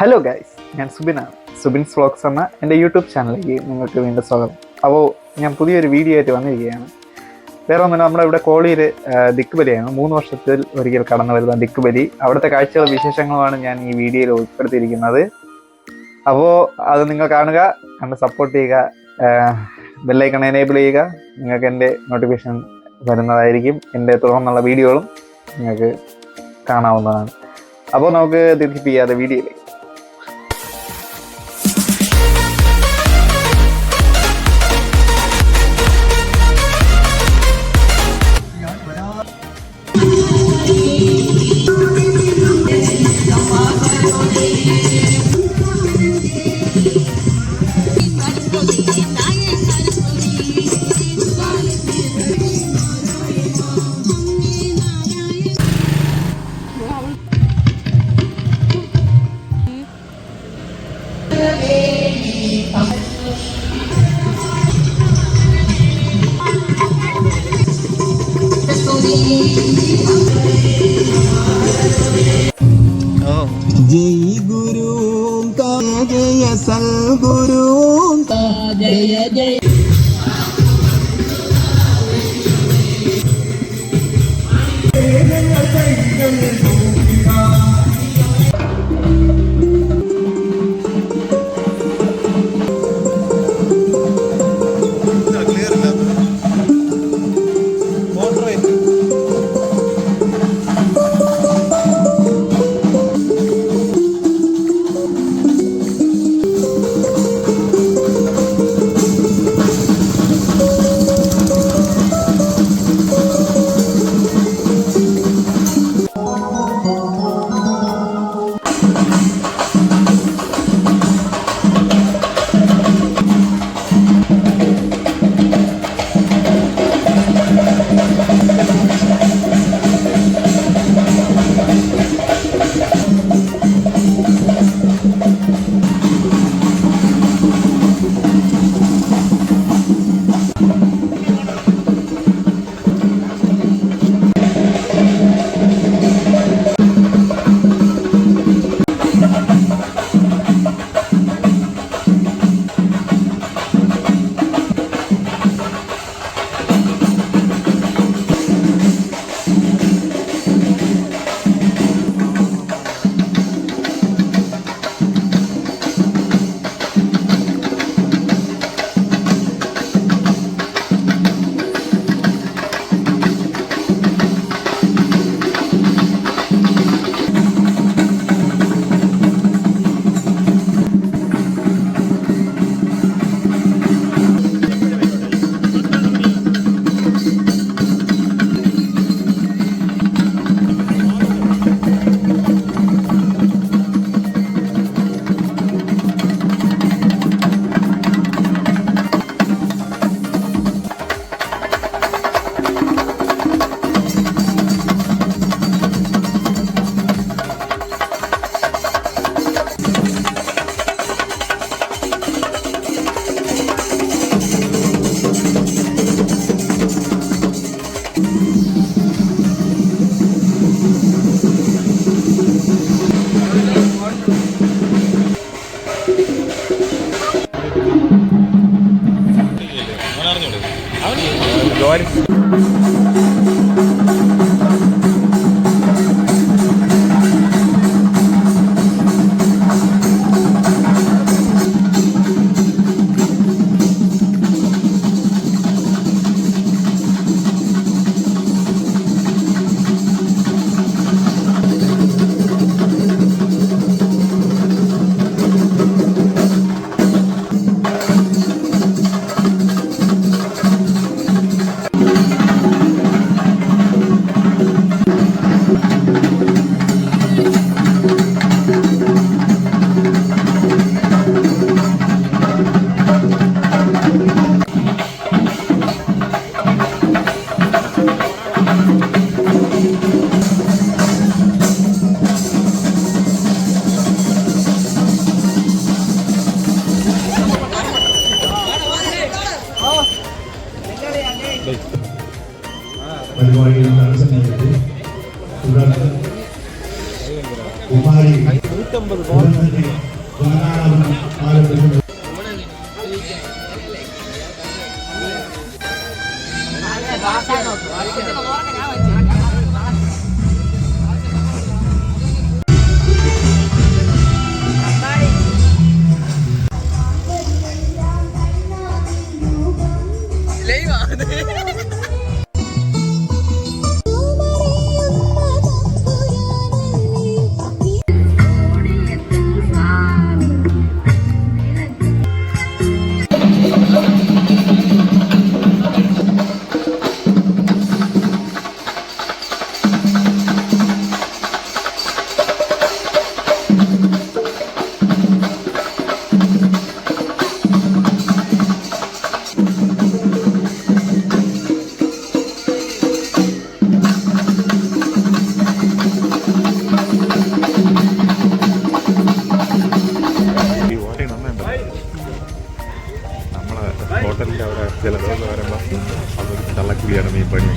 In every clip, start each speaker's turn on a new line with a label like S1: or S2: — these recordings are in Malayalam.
S1: ഹലോ ഗൈസ്, ഞാൻ സുബിനാണ്. സുബിൻസ് വ്ളോഗ്സ് എന്ന എൻ്റെ യൂട്യൂബ് ചാനലിലേക്ക് നിങ്ങൾക്ക് വീണ്ടും സ്വാഗതം. അപ്പോൾ ഞാൻ പുതിയൊരു വീഡിയോ ആയിട്ട് വന്നിരിക്കുകയാണ്. വേറെ ഒന്നുമില്ല, നമ്മുടെ ഇവിടെ കോളിയിൽ ദിക്കുബലിയാണ്. 3 വർഷത്തിൽ ഒരിക്കൽ കടന്നു വരുന്ന ദിക്കുബലി. അവിടുത്തെ കാഴ്ചകളും വിശേഷങ്ങളുമാണ് ഞാൻ ഈ വീഡിയോയിൽ ഉൾപ്പെടുത്തിയിരിക്കുന്നത്. അപ്പോൾ അത് നിങ്ങൾ കാണുക, കണ്ട് സപ്പോർട്ട് ചെയ്യുക, ബെല്ലൈക്കൺ എനേബിൾ ചെയ്യുക. നിങ്ങൾക്ക് എൻ്റെ നോട്ടിഫിക്കേഷൻ വരുന്നതായിരിക്കും. എൻ്റെ തുടർന്നുള്ള വീഡിയോകളും നിങ്ങൾക്ക് കാണാവുന്നതാണ്. അപ്പോൾ നമുക്ക് ദീർഘിപ്പിക്കാതെ വീഡിയോയിലേക്ക്.
S2: जय गुरु का जय सद्गुरु का जय जय
S3: പരിപാടിയിൽ തടസ്സം നേരിട്ടു. തുടർന്ന് ഹോട്ടലിൽ അവിടെ ചിലതൊക്കെ വരുമ്പോൾ അതൊരു തള്ളക്കുളിയാണ് മീൻ പണി.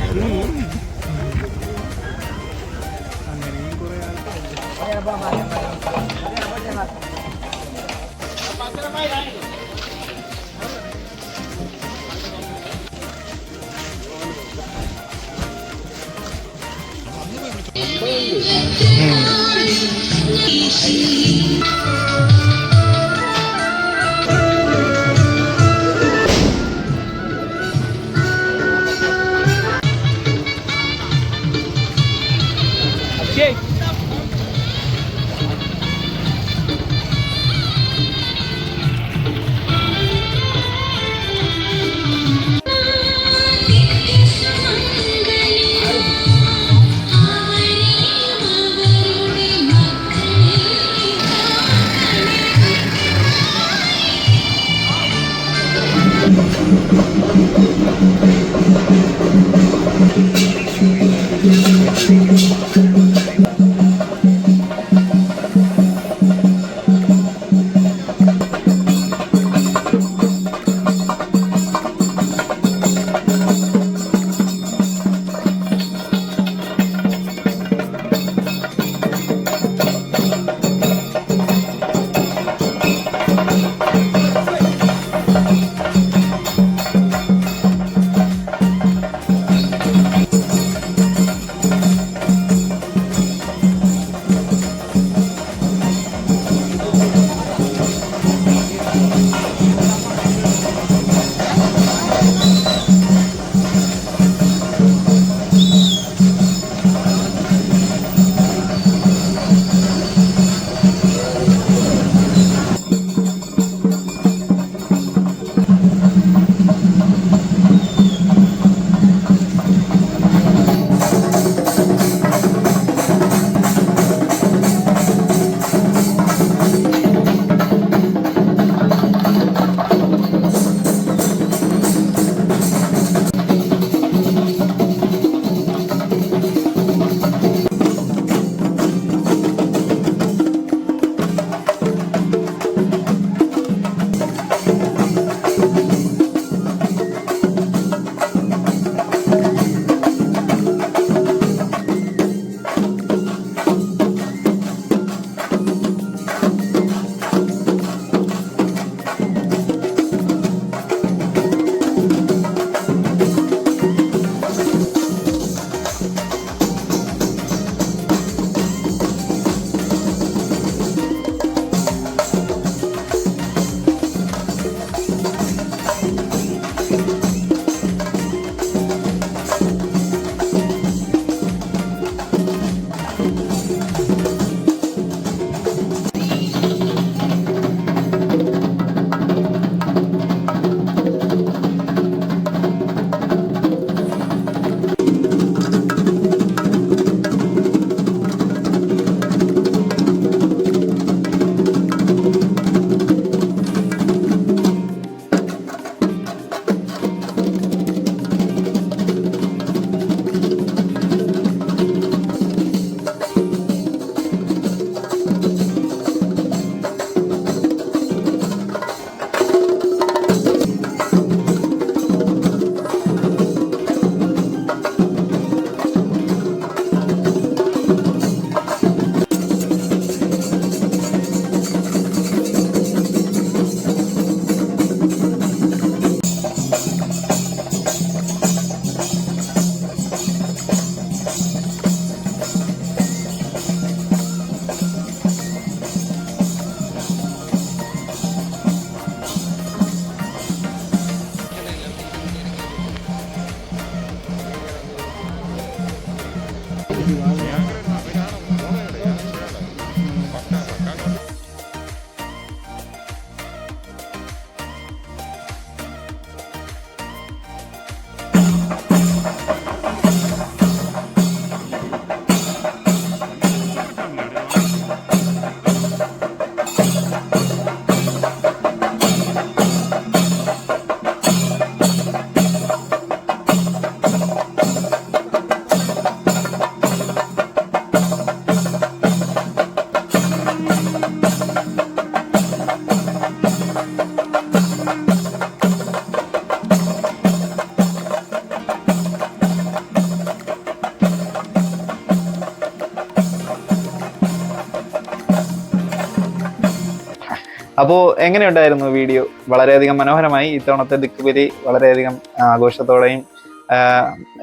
S1: അപ്പോൾ എങ്ങനെയുണ്ടായിരുന്നു വീഡിയോ? വളരെയധികം മനോഹരമായി. ഇത്തവണത്തെ ദിക്കുബലി വളരെയധികം ആഘോഷത്തോടെയും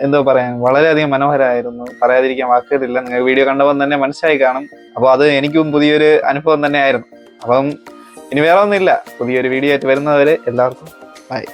S1: എന്തോ പറയാൻ വളരെയധികം മനോഹരമായിരുന്നു. പറയാതിരിക്കാൻ വാക്കുകളില്ല. നിങ്ങൾ വീഡിയോ കണ്ടപ്പോൾ തന്നെ മനസ്സിലായി കാണും. അപ്പോൾ അത് എനിക്കും പുതിയൊരു അനുഭവം തന്നെ ആയിരുന്നു. അപ്പം ഇനി വേറെ ഒന്നുമില്ല. പുതിയൊരു വീഡിയോ ആയിട്ട് വരുന്നവരെ എല്ലാവർക്കും ബൈ.